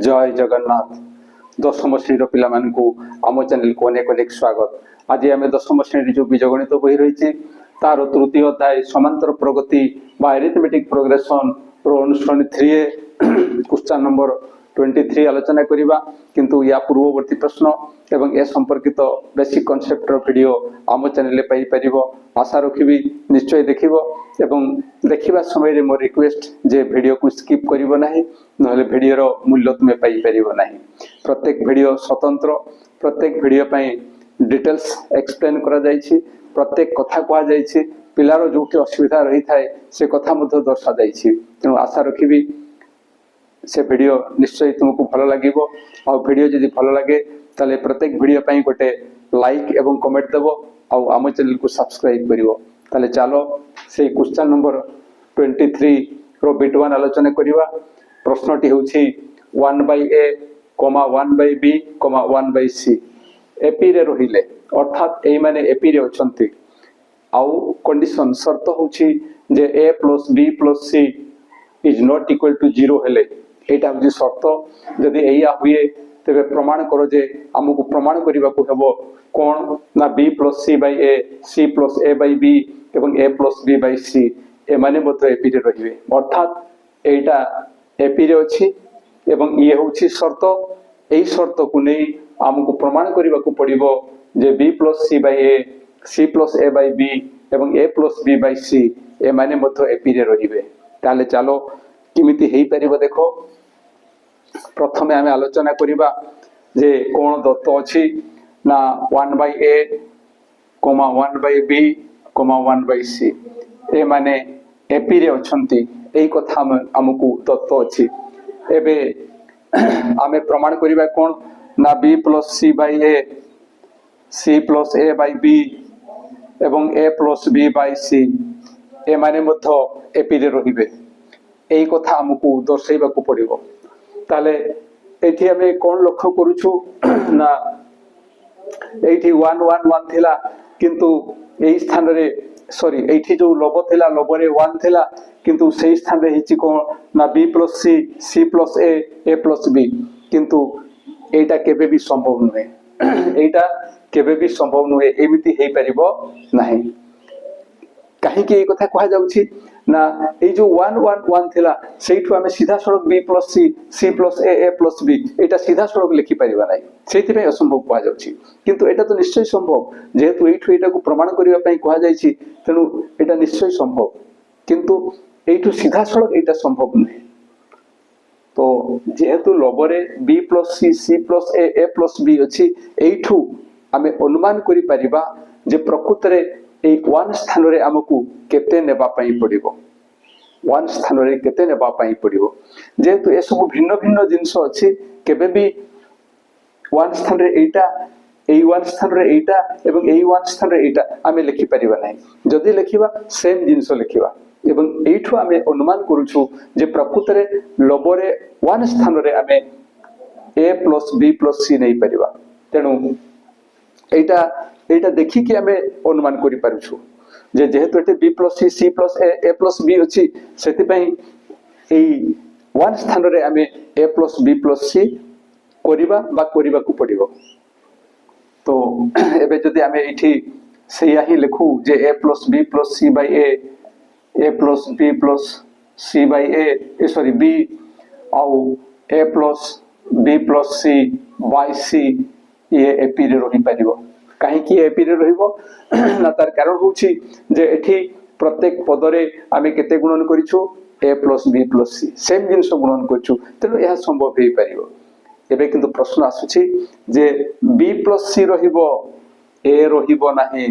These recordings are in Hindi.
जय जगन्नाथ। दशम श्रेणी पिला आम चैनल को अनेक अनेक स्वागत। आज आम दशम श्रेणी जो बीजगणित बही रही तार तृतीय अध्याय समांतर प्रगति बा एरिथमेटिक प्रोग्रेशन अनुश्रेणी 3A क्वेश्चन नंबर 23 आलोचना करवा। किंतु या पूर्ववर्ती प्रश्न एवं ए संपर्कित बेसिक कॉन्सेप्ट वीडियो आम चैनल पाई परिबो। आशा रखी निश्चय देखिबो एवं देखिबा समय मो रिक्वेस्ट जे वीडियो को स्किप करिवो नाही, नहले वीडियो रो मूल्य तुमे पाई परिबो नाही। प्रत्येक वीडियो स्वतंत्र, प्रत्येक वीडियो पई डिटेल्स एक्सप्लेन करा जायछि, प्रत्येक कथा कहा जायछि, पिलारो जोटी असुविधा रही थाए से कथा मध्य दर्शा जायछि। तेणु आशा रखिबी से वीडियो निश्चय तुमको भल लगे। आ वीडियो जदि भल लगे ताले प्रत्येक वीडियो पई गोटे लाइक एवं कमेंट देबो आ आम चैनल को सब्सक्राइब करिवो। ताले चलो से क्वेश्चन नंबर 23 रो बिट 1 आलोचना करिवा। प्रश्नटी होछि 1/a, 1/b, 1/c एपी रे रहिले, अर्थात एई माने एपी रे अछंती। आउ कंडीशन शर्त होछि जे a + b + c is not equal to 0 हेले एटा होछि शर्त। जदि एया हुए तबे प्रमाण करो जे हमकु प्रमाण करिबा को हेबो कोन ना b + c/a, c + a/b एवं a + b/c ए माने मत एपी रे रहिबे। अर्थात एटा एपी रे अछि एवं ये होछि शर्त। एई शर्त को नै हमकु प्रमाण करिबा को पड़िबो जे b + c/a, c + a/b एवं a + b/c ए माने मत एपी रे रहिबे। ताले चलो किमिति हेई परिबो देखो। प्रथमे आमे आलोचना करिबा जे कोन दत्त अछि ना 1/a, 1/b, 1/c ए माने एपी रे अछंती। एई कथा हमकु दत्त अछि। एबे आमे प्रमाण करिबा कोन ना b + c/a, c + a/b एवं a + b/c ए माने मध्य एपी रे रहिबे। एई कथा हमकु दर्शाइबा को पड़िबो। ताले एठी हमें कोन लक्ष्य करूछु ना एठी 1 1 1 थिला, किंतु एई स्थान रे सॉरी एठी जो लब थिला लब रे 1 थिला, किंतु सेई स्थान रे हिची कोन ना b + c, c + a, a + b। किंतु एटा केबे भी संभव नहे, एटा केबे भी संभव नहे, एमिति हेई परिबो नाही। कहीं के कथा कहा जाउछि ना ए जो 1 1 1 थिला सेठु हमें सीधा सड़क b + c, c + a, a + b एटा सीधा सड़क लिखि परिबा नाही, सेति पे असंभव कहा जाउछि। किंतु एटा तो निश्चय संभव, जेहेतु एठु एटा को प्रमाण करिवा पई कहा जायछि, तेनु एटा निश्चय संभव। किंतु एठु सीधा सड़क एटा संभव नहीं। तो जेहेतु लबरे b + c, c + a, a + b अछि, एठु हमें अनुमान करि परिबा जे प्रकृत रे ए 1 स्थान रे हमकु केते नेबा पई पड़िबो, 1 स्थान रे केते नेबा पई पड़िबो। जेहेतु ए सब भिन्न भिन्न जिंस अछि, केबे भी 1 स्थान रे एटा, एई 1 स्थान रे एटा एवं एई 1 स्थान रे एटा आमे लिखि परिबा नै। जदि लिखिबा सेम जिंस लिखिबा एवं एठु आमे अनुमान करूछु जे प्रकृत रे लबरे 1 स्थान रे आमे a + b + c नै परिबा। तेनु एटा एटा देखि कि आमे अनुमान करि पारुछु जे जेहेतु एटे b + c, c + a, a + b अछि, सेति पई एई 1 स्थान रे आमे a + b + c करिबा बा करिबा को पड़िबो। तो एबे जदि आमे एठी सेया ही लिखु जे a + b + c/a, a + b + c/a A sorry b आउ a + b + c/c ये एपी रे रहि परिबो। काहे कि एपी रे रहिबो ना तार कारण होछि जे एठी प्रत्येक पद रे आमे केते गुणन करिछु a + b + c सेम जिंस गुणन करिछु, तेनु यह संभव हे परिबो। एबे किंतु प्रश्न आसुछि जे b + c रहिबो, a रहिबो नाही,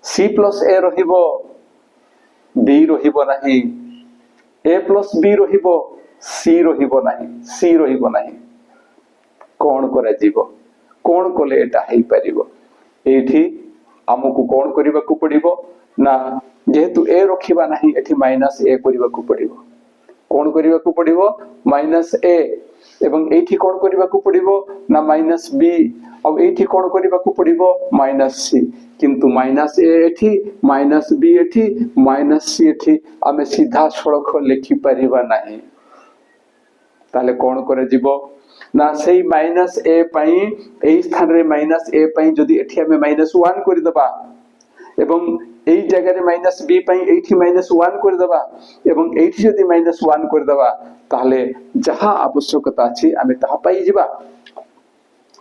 c + a रहिबो, b रहिबो नाही, a + b रहिबो, c रहिबो नाही, c रहिबो नाही। कोन करा जीवो, कोन कोले एटा हेई परिबो। एठी हमकु कोन करिबा को पड़िबो ना जेहेतु a रखिबा नाही, एठी -a करिबा को पड़िबो। कोन करिबा को पड़िबो -a एवं एठी कोन करिबा को पड़िबो ना -b और एठी कोन करिबा को पड़िबो -c। किंतु -a एठी, -b एठी, -c एठी आमे सीधा सड़क लिखि परिबा नाही। ताले कौन करे जीवो ना सेही माइनस ए पई एई स्थान रे माइनस ए पई जदी एठी हमें -1 कर दबा एवं एई जगह रे माइनस बी पई एठी -1 कर दबा एवं एठी जदी -1 कर दबा ताले जहा आवश्यकता अछि आमे ताहा पाई जिबा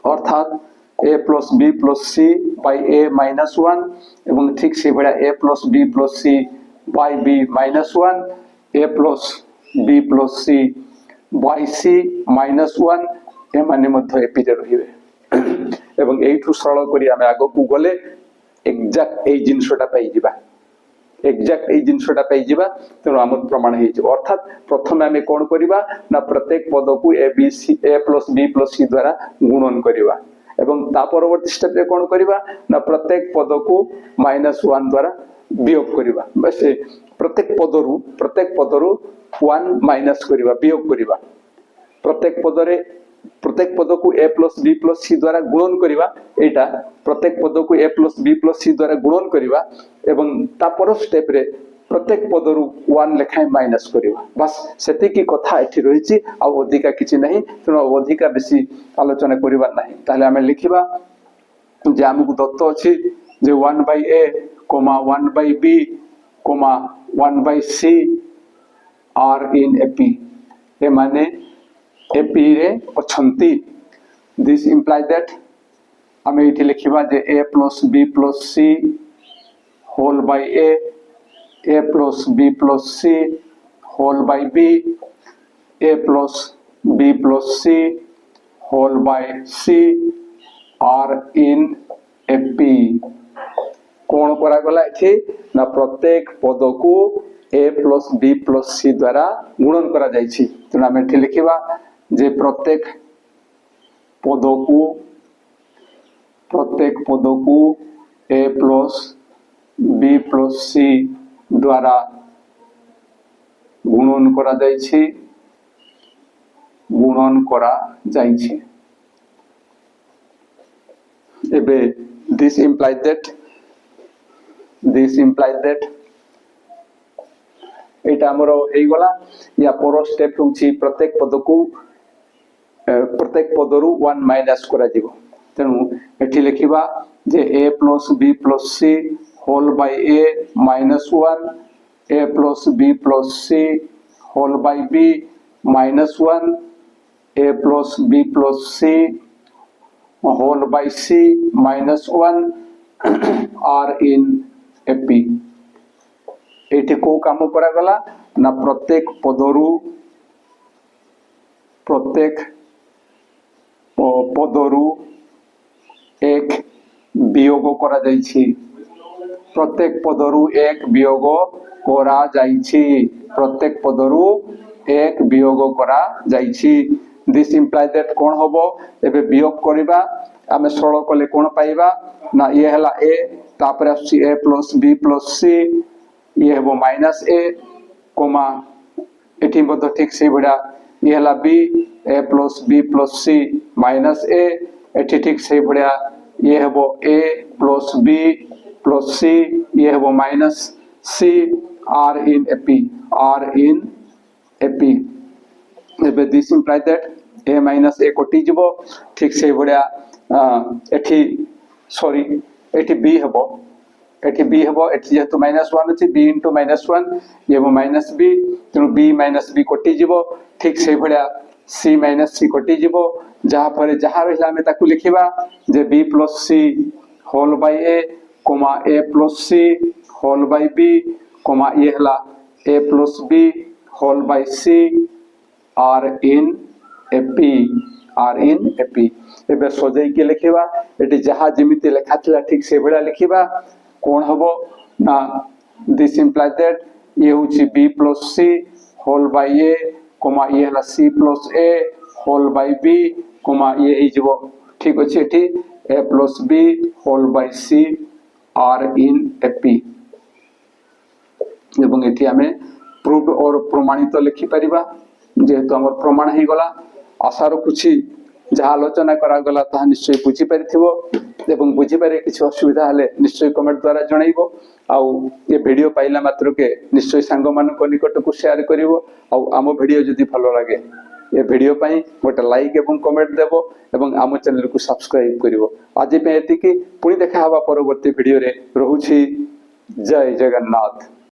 अर्थात a plus b plus c by a minus 1 एवं ठीक से बड़ा a plus b plus c by b minus 1 a plus b plus c by c minus 1 ए माने मध्य एपी रे रहिबे एवं एठु सरल करी आमे आगो को गले एग्जैक्ट ए जिंसटा पाई जिबा एग्जैक्ट ए जिंसटा पाई जिबा तेनो आम प्रमाण हे जे अर्थात प्रथम आमे कोन करिबा ना प्रत्येक पद को a b c a plus b plus c द्वारा गुणन करिबा एवं ता परवर्ती स्टेप रे कोन करिबा ना प्रत्येक पद को -1 द्वारा वियोग करिबा बस प्रत्येक पदरु 1 माइनस करिबा वियोग करिबा प्रत्येक पद को a plus b plus c द्वारा गुणन करिबा एटा प्रत्येक पद को a plus b plus c द्वारा गुणन करिबा एवं ता पर स्टेप रे प्रत्येक पदरु 1 लेखाय माइनस करिबा बस सेति की कथा एठी रहिछि आ अधिका किछि नहीं तनो अधिका बेसी आलोचना करिबा नहीं ताले हमें लिखिबा जे हमकु दत्त अछि जे 1 by a 1 by b 1 by c are in ap ए माने ap रे अछंती दिस इंप्लाई दैट हमें एठी लिखिबा जे a plus b plus c whole by a plus b plus c whole by b a plus b plus c whole by c are in ap कौन करा गला एठी ना प्रत्येक पद को a plus b plus c द्वारा गुणन करा जायछि त हम एठी लिखिबा जे प्रत्येक पद को a plus b plus c द्वारा गुणन करा जायछि एबे this implies that एटा हमरो हेई गला या पर स्टेप होछि प्रत्येक पदरु 1 माइनस करा जिवो तेनु एठी लिखिबा जे a plus b plus c whole by a minus 1 a plus b plus c whole by b minus 1 a plus b plus c whole by c minus 1 are in ap एठी को काम करा गला ना प्रत्येक पदरु एक वियोग करा जायछि प्रत्येक पदरु एक वियोग करा जायछि प्रत्येक पदरु एक वियोग करा जायछि दिस इंप्लाइज दैट कोन होबो एबे वियोग करबा आमे सरल कले कोन पाइबा ना ये हला a तापर आसी a plus b plus c ये हेबो माइनस a कोमा एठी बद ठीक से बडा ये हला b a plus b plus c minus a एठी ठीक से बडा ये हेबो a plus b plus c ये हेबो minus c r in ap एबे this imply that a minus a कोटी जिवो ठीक से बडा एठी सॉरी एठी b हेबो एठी जेतु -1 अछि b into -1 येबो -b तेनु b - b कोटी जिवो ठीक से बडा c - c कोटी जिवो जहा पर जहा रहला में ताकू लिखिबा जे b plus c whole by a plus c whole by b ये हला a plus b whole by c are in ap एबे सजाई के लिखिबा एटी जहा जेमिति लेखा थिला ठीक से बडा लिखिबा कोन हबो ना दिस इंप्लाइज दैट ये होची b plus c whole by a ये हला c plus a whole by b ये हे जिवो ठीक अछि एठी a plus b whole by c are in ap एवं एठी हमें प्रूव्ड और प्रमाणित लिखि परिबा जेहेतु हमर प्रमाण हे गला आशा रखुछि जहा आलोचना करा गला ता निश्चय बुझी परिथिबो एवं बुझी पारे किछि असुविधा हले निश्चय कमेंट द्वारा जणाइबो आउ ये वीडियो पाइला मात्र के निश्चय संग मान को निकट को शेयर करिवो आउ आमो वीडियो जदी भलो लागे ए वीडियो पाई गोटे लाइक एवं कमेंट देबो एवं आम चैनल को सब्सक्राइब करिवो। आज पे एतिकी पुणी देखा हवा परवर्ती वीडियो रे। रहूछि जय जगन्नाथ।